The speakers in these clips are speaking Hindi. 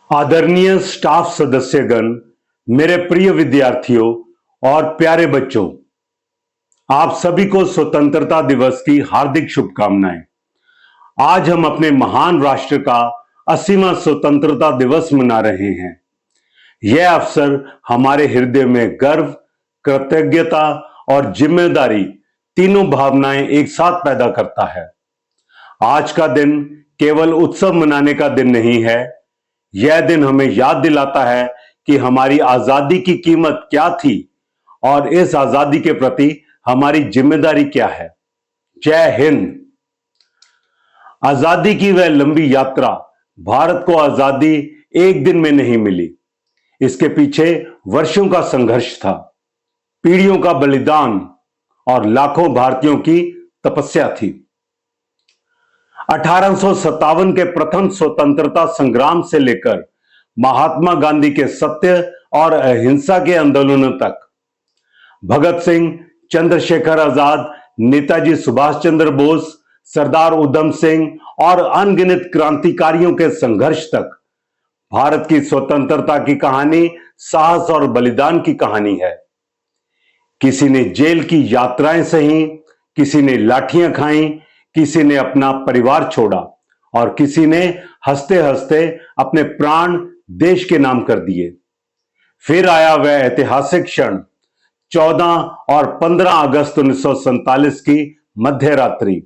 आदरणीय स्टाफ सदस्यगण, मेरे प्रिय विद्यार्थियों और प्यारे बच्चों, आप सभी को स्वतंत्रता दिवस की हार्दिक शुभकामनाएं। आज हम अपने महान राष्ट्र का 80वां स्वतंत्रता दिवस मना रहे हैं। यह अवसर हमारे हृदय में गर्व, कृतज्ञता और जिम्मेदारी तीनों भावनाएं एक साथ पैदा करता है। आज का दिन केवल उत्सव मनाने का दिन नहीं है। यह दिन हमें याद दिलाता है कि हमारी आजादी की कीमत क्या थी और इस आजादी के प्रति हमारी जिम्मेदारी क्या है। जय हिंद। आजादी की वह लंबी यात्रा, भारत को आजादी एक दिन में नहीं मिली। इसके पीछे वर्षों का संघर्ष था, पीढ़ियों का बलिदान और लाखों भारतीयों की तपस्या थी। 1857 के प्रथम स्वतंत्रता संग्राम से लेकर महात्मा गांधी के सत्य और अहिंसा के आंदोलनों तक, भगत सिंह, चंद्रशेखर आजाद, नेताजी सुभाष चंद्र बोस, सरदार उधम सिंह और अनगिनत क्रांतिकारियों के संघर्ष तक, भारत की स्वतंत्रता की कहानी साहस और बलिदान की कहानी है। किसी ने जेल की यात्राएं सही, किसी ने लाठियां खाई, किसी ने अपना परिवार छोड़ा और किसी ने हंसते हंसते अपने प्राण देश के नाम कर दिए। फिर आया वह ऐतिहासिक क्षण, 14 और 15 अगस्त 1947 की मध्य रात्रि।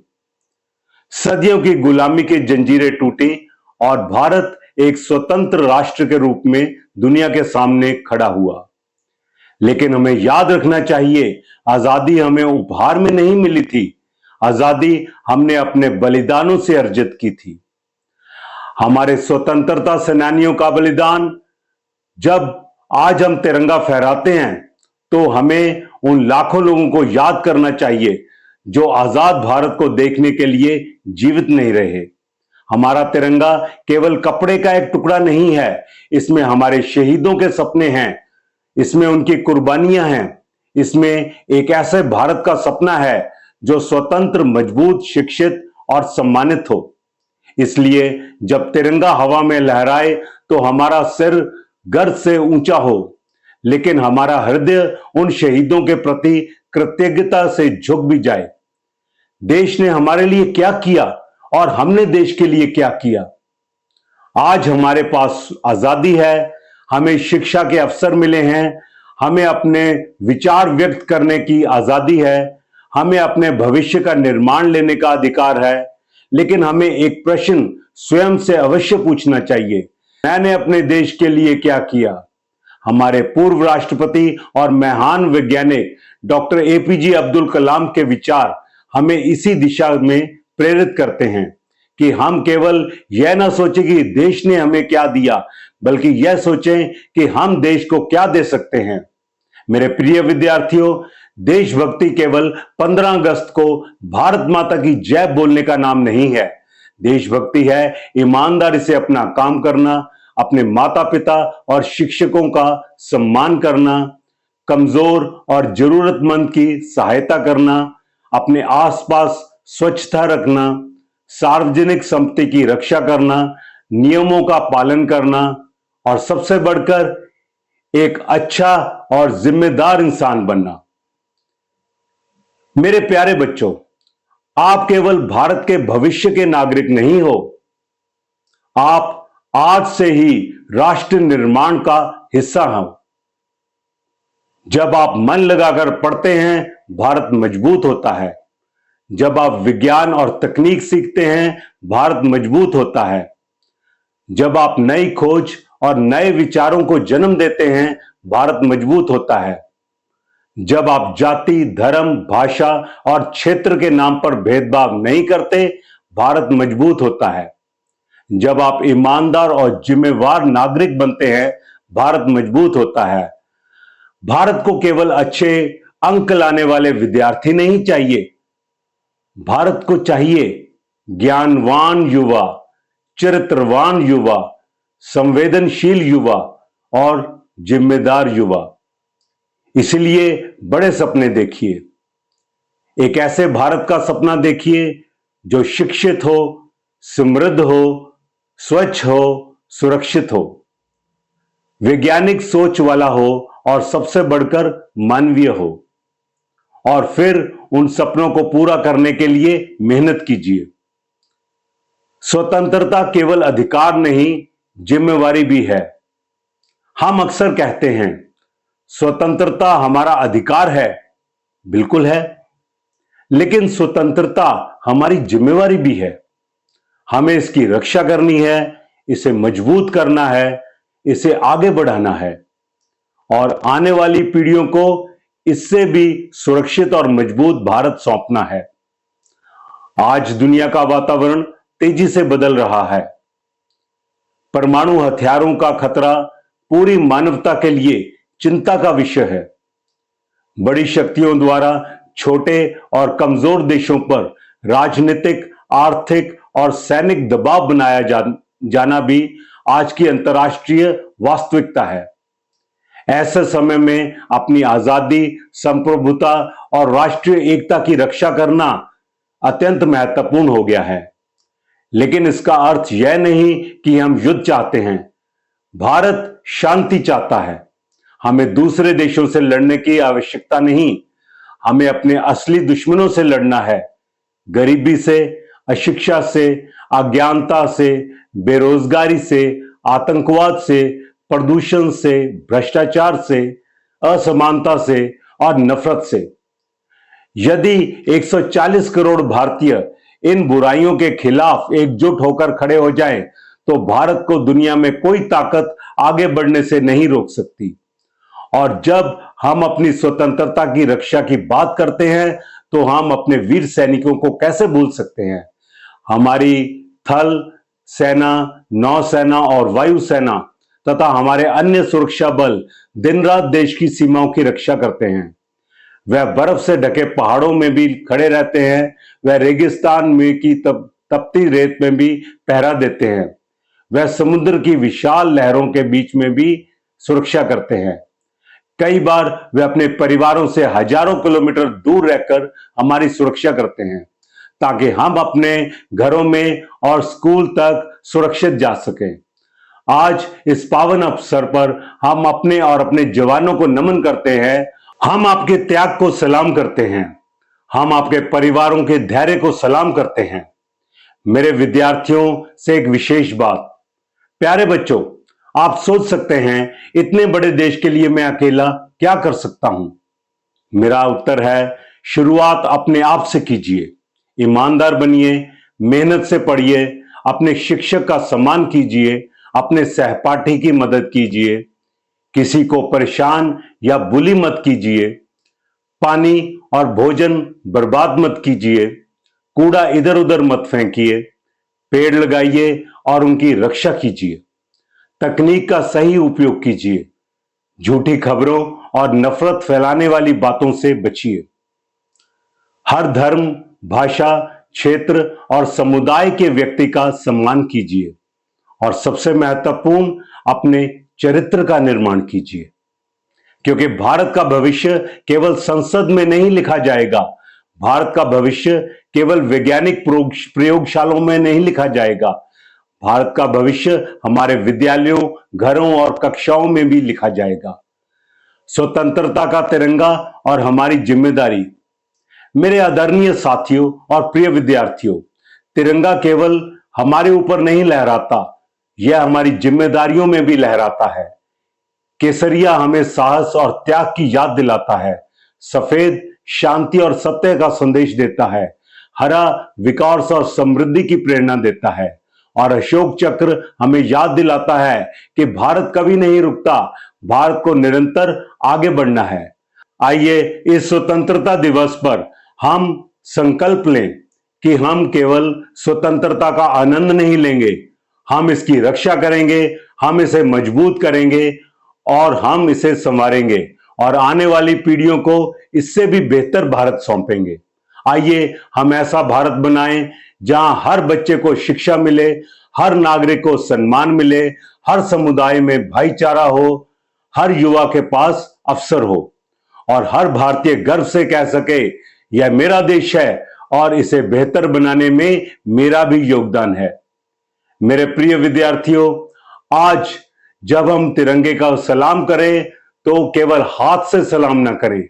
सदियों की गुलामी की जंजीरें टूटी और भारत एक स्वतंत्र राष्ट्र के रूप में दुनिया के सामने खड़ा हुआ। लेकिन हमें याद रखना चाहिए, आजादी हमें उपहार में नहीं मिली थी। आजादी हमने अपने बलिदानों से अर्जित की थी। हमारे स्वतंत्रता सेनानियों का बलिदान। जब आज हम तिरंगा फहराते हैं तो हमें उन लाखों लोगों को याद करना चाहिए जो आजाद भारत को देखने के लिए जीवित नहीं रहे। हमारा तिरंगा केवल कपड़े का एक टुकड़ा नहीं है, इसमें हमारे शहीदों के सपने हैं, इसमें उनकी कुर्बानियां हैं, इसमें एक ऐसे भारत का सपना है जो स्वतंत्र, मजबूत, शिक्षित और सम्मानित हो। इसलिए जब तिरंगा हवा में लहराए तो हमारा सिर गर्व से ऊंचा हो, लेकिन हमारा हृदय उन शहीदों के प्रति कृतज्ञता से झुक भी जाए। देश ने हमारे लिए क्या किया और हमने देश के लिए क्या किया। आज हमारे पास आजादी है, हमें शिक्षा के अवसर मिले हैं, हमें अपने विचार व्यक्त करने की आजादी है, हमें अपने भविष्य का निर्माण लेने का अधिकार है। लेकिन हमें एक प्रश्न स्वयं से अवश्य पूछना चाहिए, मैंने अपने देश के लिए क्या किया। हमारे पूर्व राष्ट्रपति और महान वैज्ञानिक डॉक्टर एपीजे अब्दुल कलाम के विचार हमें इसी दिशा में प्रेरित करते हैं कि हम केवल यह ना सोचें कि देश ने हमें क्या दिया, बल्कि यह सोचें कि हम देश को क्या दे सकते हैं। मेरे प्रिय विद्यार्थियों, देशभक्ति केवल 15 अगस्त को भारत माता की जय बोलने का नाम नहीं है। देशभक्ति है ईमानदारी से अपना काम करना, अपने माता पिता और शिक्षकों का सम्मान करना, कमजोर और जरूरतमंद की सहायता करना, अपने आसपास स्वच्छता रखना, सार्वजनिक संपत्ति की रक्षा करना, नियमों का पालन करना और सबसे बढ़कर एक अच्छा और जिम्मेदार इंसान बनना। मेरे प्यारे बच्चों, आप केवल भारत के भविष्य के नागरिक नहीं हो, आप आज से ही राष्ट्र निर्माण का हिस्सा हो। जब आप मन लगाकर पढ़ते हैं, भारत मजबूत होता है। जब आप विज्ञान और तकनीक सीखते हैं, भारत मजबूत होता है। जब आप नई खोज और नए विचारों को जन्म देते हैं, भारत मजबूत होता है। जब आप जाति, धर्म, भाषा और क्षेत्र के नाम पर भेदभाव नहीं करते, भारत मजबूत होता है। जब आप ईमानदार और जिम्मेवार नागरिक बनते हैं, भारत मजबूत होता है। भारत को केवल अच्छे अंक लाने वाले विद्यार्थी नहीं चाहिए, भारत को चाहिए ज्ञानवान युवा, चरित्रवान युवा, संवेदनशील युवा और जिम्मेदार युवा। इसलिए बड़े सपने देखिए। एक ऐसे भारत का सपना देखिए जो शिक्षित हो, समृद्ध हो, स्वच्छ हो, सुरक्षित हो। वैज्ञानिक सोच वाला हो और सबसे बढ़कर मानवीय हो, और फिर उन सपनों को पूरा करने के लिए मेहनत कीजिए। स्वतंत्रता केवल अधिकार नहीं, जिम्मेवारी भी है। हम अक्सर कहते हैं स्वतंत्रता हमारा अधिकार है। बिल्कुल है, लेकिन स्वतंत्रता हमारी जिम्मेवारी भी है। हमें इसकी रक्षा करनी है, इसे मजबूत करना है, इसे आगे बढ़ाना है और आने वाली पीढ़ियों को इससे भी सुरक्षित और मजबूत भारत सौंपना है। आज दुनिया का वातावरण तेजी से बदल रहा है। परमाणु हथियारों का खतरा पूरी मानवता के लिए चिंता का विषय है। बड़ी शक्तियों द्वारा छोटे और कमजोर देशों पर राजनीतिक, आर्थिक और सैनिक दबाव बनाया जाना भी आज की अंतर्राष्ट्रीय वास्तविकता है। ऐसे समय में अपनी आजादी, संप्रभुता और राष्ट्रीय एकता की रक्षा करना अत्यंत महत्वपूर्ण हो गया है। लेकिन इसका अर्थ यह नहीं कि हम युद्ध चाहते हैं। भारत शांति चाहता है। हमें दूसरे देशों से लड़ने की आवश्यकता नहीं, हमें अपने असली दुश्मनों से लड़ना है। गरीबी से, अशिक्षा से, अज्ञानता से, बेरोजगारी से, आतंकवाद से, प्रदूषण से, भ्रष्टाचार से, असमानता से और नफरत से। यदि 140 करोड़ भारतीय इन बुराइयों के खिलाफ एकजुट होकर खड़े हो जाएं, तो भारत को दुनिया में कोई ताकत आगे बढ़ने से नहीं रोक सकती। और जब हम अपनी स्वतंत्रता की रक्षा की बात करते हैं, तो हम अपने वीर सैनिकों को कैसे भूल सकते हैं। हमारी थल सेना, नौसेना और वायुसेना तथा हमारे अन्य सुरक्षा बल दिन रात देश की सीमाओं की रक्षा करते हैं। वह बर्फ से ढके पहाड़ों में भी खड़े रहते हैं, वह रेगिस्तान में की तपती रेत में भी पहरा देते हैं, वह समुद्र की विशाल लहरों के बीच में भी सुरक्षा करते हैं। कई बार वे अपने परिवारों से हजारों किलोमीटर दूर रहकर हमारी सुरक्षा करते हैं, ताकि हम अपने घरों में और स्कूल तक सुरक्षित जा सकें। आज इस पावन अवसर पर हम अपने और अपने जवानों को नमन करते हैं। हम आपके त्याग को सलाम करते हैं। हम आपके परिवारों के धैर्य को सलाम करते हैं। मेरे विद्यार्थियों से एक विशेष बात। प्यारे बच्चों, आप सोच सकते हैं इतने बड़े देश के लिए मैं अकेला क्या कर सकता हूं। मेरा उत्तर है, शुरुआत अपने आप से कीजिए। ईमानदार बनिए, मेहनत से पढ़िए, अपने शिक्षक का सम्मान कीजिए, अपने सहपाठी की मदद कीजिए, किसी को परेशान या बुली मत कीजिए, पानी और भोजन बर्बाद मत कीजिए, कूड़ा इधर उधर मत फेंकिए, पेड़ लगाइए और उनकी रक्षा कीजिए, तकनीक का सही उपयोग कीजिए, झूठी खबरों और नफरत फैलाने वाली बातों से बचिए। हर धर्म, भाषा, क्षेत्र और समुदाय के व्यक्ति का सम्मान कीजिए और सबसे महत्वपूर्ण, अपने चरित्र का निर्माण कीजिए। क्योंकि भारत का भविष्य केवल संसद में नहीं लिखा जाएगा, भारत का भविष्य केवल वैज्ञानिक प्रयोगशालाओं में नहीं लिखा जाएगा, भारत का भविष्य हमारे विद्यालयों, घरों और कक्षाओं में भी लिखा जाएगा। स्वतंत्रता का तिरंगा और हमारी जिम्मेदारी। मेरे आदरणीय साथियों और प्रिय विद्यार्थियों, तिरंगा केवल हमारे ऊपर नहीं लहराता, यह हमारी जिम्मेदारियों में भी लहराता है। केसरिया हमें साहस और त्याग की याद दिलाता है, सफेद शांति और सत्य का संदेश देता है, हरा विकास और समृद्धि की प्रेरणा देता है और अशोक चक्र हमें याद दिलाता है कि भारत कभी नहीं रुकता, भारत को निरंतर आगे बढ़ना है। आइए इस स्वतंत्रता दिवस पर हम संकल्प लें कि हम केवल स्वतंत्रता का आनंद नहीं लेंगे, हम इसकी रक्षा करेंगे, हम इसे मजबूत करेंगे और हम इसे संवारेंगे और आने वाली पीढ़ियों को इससे भी बेहतर भारत सौंपेंगे। आइए हम ऐसा भारत बनाएं जहां हर बच्चे को शिक्षा मिले, हर नागरिक को सम्मान मिले, हर समुदाय में भाईचारा हो, हर युवा के पास अवसर हो और हर भारतीय गर्व से कह सके, यह मेरा देश है और इसे बेहतर बनाने में मेरा भी योगदान है। मेरे प्रिय विद्यार्थियों, आज जब हम तिरंगे का सलाम करें तो केवल हाथ से सलाम ना करें,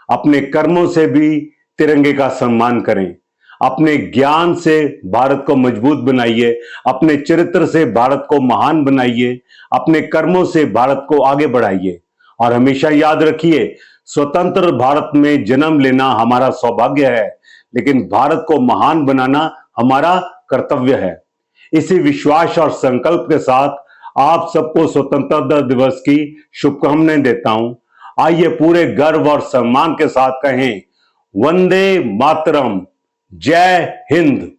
अपने कर्मों से भी तिरंगे का सम्मान करें। अपने ज्ञान से भारत को मजबूत बनाइए, अपने चरित्र से भारत को महान बनाइए, अपने कर्मों से भारत को आगे बढ़ाइए। और हमेशा याद रखिए, स्वतंत्र भारत में जन्म लेना हमारा सौभाग्य है, लेकिन भारत को महान बनाना हमारा कर्तव्य है। इसी विश्वास और संकल्प के साथ आप सबको स्वतंत्रता दिवस की शुभकामनाएं देता हूं। आइए पूरे गर्व और सम्मान के साथ कहें, वंदे मातरम, जय हिंद।